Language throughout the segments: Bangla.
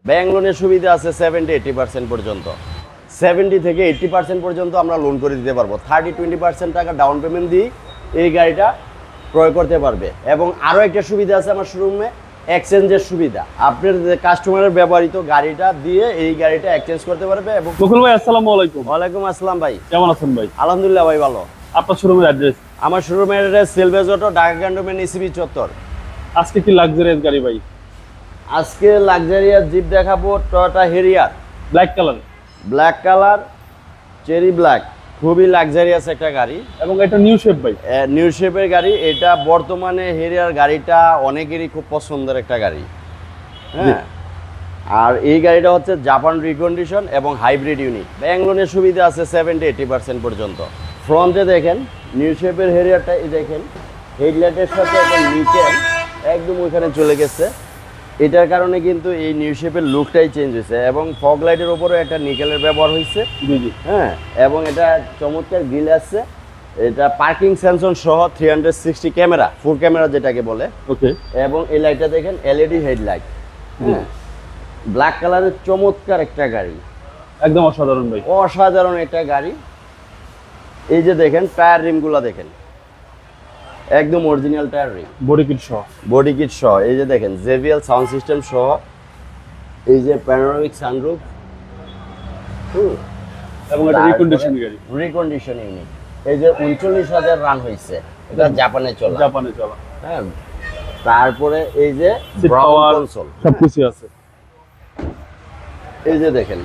ব্যাংক লোনের সুবিধা আছে 70-80% পর্যন্ত। 70 থেকে 80% পর্যন্ত আমরা লোন করে দিতে পারবো। 30-20% টাকা ডাউন পেমেন্ট দিয়ে এই গাড়িটা ক্রয় করতে পারবে। এবং আরও একটা সুবিধা আছে আমার শোরুমে, এক্সচেঞ্জের সুবিধা। আপনার কাস্টমারের ব্যবহৃত গাড়িটা দিয়ে এই গাড়িটা এক্সচেঞ্জ করতে পারবে। এবং বকুল ভাই, আসসালামু আলাইকুম। ওয়ালাইকুম আসসালাম ভাই, কেমন আছেন ভাই? আলহামদুলিল্লাহ ভাই ভালো। আপনার শোরুমের অ্যাড্রেস? আমার শোরুমের address সেলভেজ auto, Dhaka cantonment, ECB চত্বর। আজকে কি লাক্সারিয়াস গাড়ি ভাই? আজকে লাক্সারিয়াস জিপ দেখাবো, Toyota Harrier, black colour. Black colour, cherry black, খুবই লাক্সারিয়াস একটা গাড়ি। এবং এটা নিউ শেপ ভাই? নিউ শেপের গাড়ি। এটা বর্তমানে হেরিয়ার গাড়িটা অনেকেরই খুব পছন্দের একটা গাড়ি। হ্যাঁ, আর এই গাড়িটা হচ্ছে জাপান রিকন্ডিশন এবং হাইব্রিড ইউনিট। ব্যাংক লোনের সুবিধা আছে 70-80% পর্যন্ত। ফ্রন্টে দেখেন নিউ শেপের হেরিয়ারটা, এই দেখেন হেডলাইটের সাথে একদম নিকেল একদম ওইখানে চলে গেছে। এটার কারণে কিন্তু এই নিউ শেপের লুকটাই চেঞ্জ হয়েছে। এবং ফগ লাইটের ওপরেও একটা নিকেলের ব্যবহার হয়েছে। জি জি। হ্যাঁ, এবং এটা চমৎকার গ্রিল আসছে। এটা পার্কিং সেন্সর সহ 360 ক্যামেরা, 4 ক্যামেরা যেটাকে বলে। ওকে। এবং এই লাইটটা দেখেন এলইডি হেডলাইট। হ্যাঁ, ব্ল্যাক কালারের চমৎকার একটা গাড়ি, একদম অসাধারণ ভাই। অসাধারণ একটা গাড়ি। এই যে দেখেন টায়ার রিমগুলো দেখেন, একদম অরিজিনাল টায়ার রিম, বডি কিট সহ। বডি কিট সহ। এই যে দেখেন জেভিএল সাউন্ড সিস্টেম সহ। এই যে প্যানোরামিক সানরুফ। এবং এটা রিকন্ডিশন গাড়ি, রিকন্ডিশন ইউনিট। এই যে 39,000 রান হয়েছে, এটা জাপানে চলা। জাপানে চলা। হ্যাঁ, তারপরে এই যে সিট ব্রাউন পাওয়ার কনসোল, সবকিছু আছে। এই যে দেখেন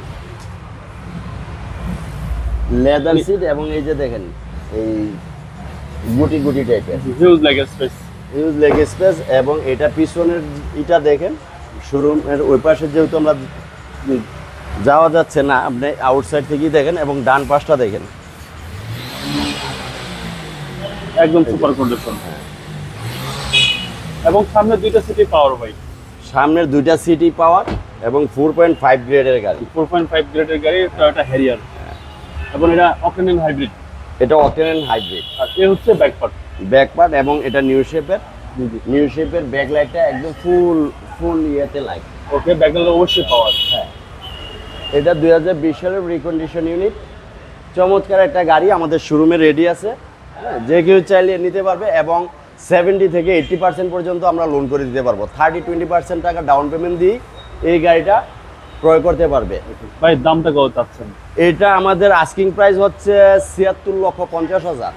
লেদার সিট। এবং এই যে দেখেন এই গুটি গুটি টাইপের huge leg space. Use leg space. এবং এটা পিছনের এটা দেখেন, শোরুমের ওই পাশে যেহেতু আমরা যাওয়া যাচ্ছে না, আপনি আউটসাইড থেকেই দেখেন। এবং ডান পাশটা দেখেন, একদম সুপার কন্ডিশন। এবং সামনে দুইটা সিটি পাওয়ার ভাই। সামনের দুইটা সিটি পাওয়ার এবং 4.5 গ্রেডের গাড়ি। 4.5 গ্রেডের গাড়ি, টয়োটা হ্যারিয়ার। এবং এটা অকটেন হাইব্রিড। এটা অকটেন হাইব্রিড। আর এ হচ্ছে ব্যাক পার্ট। Back part. এবং এটা নিউ শেপের। জি জি। নিউ শেপের ব্যাক লাইটটা একদম ফুল ইয়েতে লাইট। ওকে, ব্যাক লাইট অবশ্যই পাওয়ার। হ্যাঁ, এটা 2020 সালের রিকন্ডিশন ইউনিট। চমৎকার একটা গাড়ি আমাদের শোরুমে রেডি আছে। হ্যাঁ, যে কেউ চাইলে নিতে পারবে। এবং 70 থেকে 80% পর্যন্ত আমরা লোন করে দিতে পারবো। 30-20% টাকা ডাউন পেমেন্ট দিয়ে এই গাড়িটা ক্রয় করতে পারবে। ভাই দামটা কত চাচ্ছেন? এটা আমাদের আস্কিং প্রাইস হচ্ছে 76,50,000।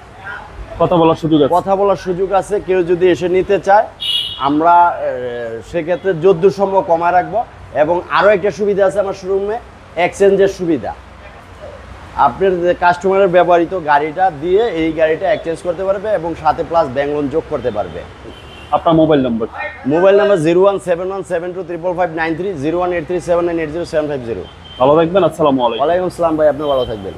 কথা বলার সুযোগ আছে? কথা বলার সুযোগ আছে। কেউ যদি এসে নিতে চায় আমরা সেক্ষেত্রে যদ্দূর সম্ভব কমায় রাখবো। এবং আরও একটা সুবিধা আছে আমার শোরুমে, এক্সচেঞ্জের সুবিধা। আপনার কাস্টমারের ব্যবহৃত গাড়িটা দিয়ে এই গাড়িটা এক্সচেঞ্জ করতে পারবে এবং সাথে প্লাস ব্যাংক লোন যোগ করতে পারবে। আপনার মোবাইল নাম্বার? Mobile number 0171725593, 018379807550। ভালো থাকবেন। আসসালামু আলাইকুম। ওয়ালাইকুম আসসালাম ভাই, আপনি ভালো থাকবেন।